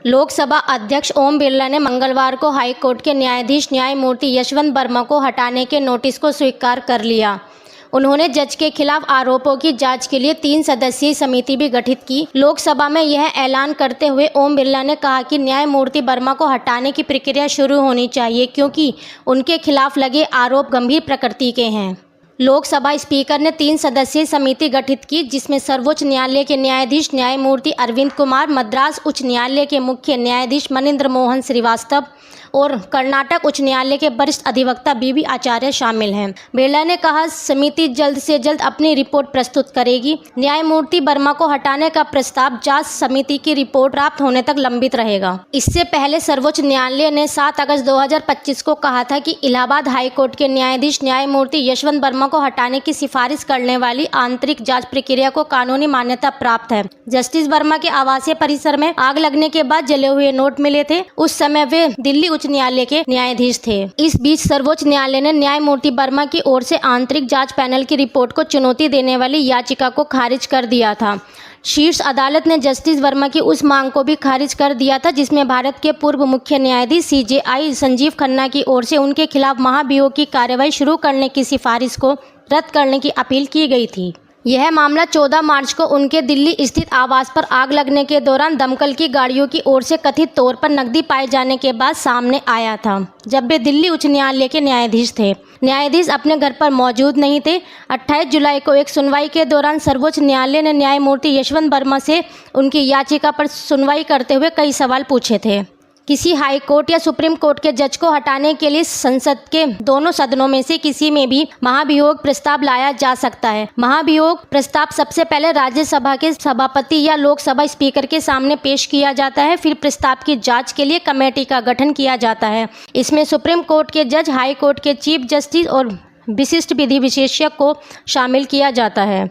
लोकसभा अध्यक्ष ओम बिरला ने मंगलवार को हाई कोर्ट के न्यायाधीश न्यायमूर्ति यशवंत वर्मा को हटाने के नोटिस को स्वीकार कर लिया। उन्होंने जज के खिलाफ आरोपों की जांच के लिए 3 सदस्यीय समिति भी गठित की। लोकसभा में यह ऐलान करते हुए ओम बिरला ने कहा कि न्यायमूर्ति वर्मा को हटाने की प्रक्रिया शुरू होनी चाहिए क्योंकि उनके खिलाफ लगे आरोप गंभीर प्रकृति के हैं। लोकसभा स्पीकर ने 3 सदस्यीय समिति गठित की, जिसमें सर्वोच्च न्यायालय के न्यायाधीश न्यायमूर्ति अरविंद कुमार, मद्रास उच्च न्यायालय के मुख्य न्यायाधीश मनिंद्र मोहन श्रीवास्तव और कर्नाटक उच्च न्यायालय के वरिष्ठ अधिवक्ता बीवी आचार्य शामिल हैं। बिरला ने कहा, समिति जल्द से जल्द अपनी रिपोर्ट प्रस्तुत करेगी। न्यायमूर्ति वर्मा को हटाने का प्रस्ताव जांच समिति की रिपोर्ट प्राप्त होने तक लंबित रहेगा। इससे पहले सर्वोच्च न्यायालय ने 7 अगस्त 2025 को कहा था कि इलाहाबाद हाई कोर्ट के न्यायाधीश न्यायमूर्ति यशवंत वर्मा को हटाने की सिफारिश करने वाली आंतरिक जांच प्रक्रिया को कानूनी मान्यता प्राप्त है। जस्टिस वर्मा के आवासीय परिसर में आग लगने के बाद जले हुए नोट मिले थे। उस समय वे दिल्ली उच्च न्यायालय के न्यायाधीश थे। इस बीच सर्वोच्च न्यायालय ने न्यायमूर्ति वर्मा की ओर से आंतरिक जांच पैनल की रिपोर्ट को चुनौती देने वाली याचिका को खारिज कर दिया था। शीर्ष अदालत ने जस्टिस वर्मा की उस मांग को भी खारिज कर दिया था जिसमें भारत के पूर्व मुख्य न्यायाधीश CJI संजीव खन्ना की ओर से उनके खिलाफ महाभियोग की कार्रवाई शुरू करने की सिफारिश को रद्द करने की अपील की गई थी। यह मामला 14 मार्च को उनके दिल्ली स्थित आवास पर आग लगने के दौरान दमकल की गाड़ियों की ओर से कथित तौर पर नकदी पाए जाने के बाद सामने आया था, जब वे दिल्ली उच्च न्यायालय के न्यायाधीश थे। न्यायाधीश अपने घर पर मौजूद नहीं थे। 28 जुलाई को एक सुनवाई के दौरान सर्वोच्च न्यायालय ने न्यायमूर्ति यशवंत वर्मा से उनकी याचिका पर सुनवाई करते हुए कई सवाल पूछे थे। किसी हाई कोर्ट या सुप्रीम कोर्ट के जज को हटाने के लिए संसद के दोनों सदनों में से किसी में भी महाभियोग प्रस्ताव लाया जा सकता है। महाभियोग प्रस्ताव सबसे पहले राज्यसभा के सभापति या लोकसभा स्पीकर के सामने पेश किया जाता है। फिर प्रस्ताव की जांच के लिए कमेटी का गठन किया जाता है। इसमें सुप्रीम कोर्ट के जज, हाई कोर्ट के चीफ जस्टिस और विशिष्ट विधि विशेषज्ञ को शामिल किया जाता है।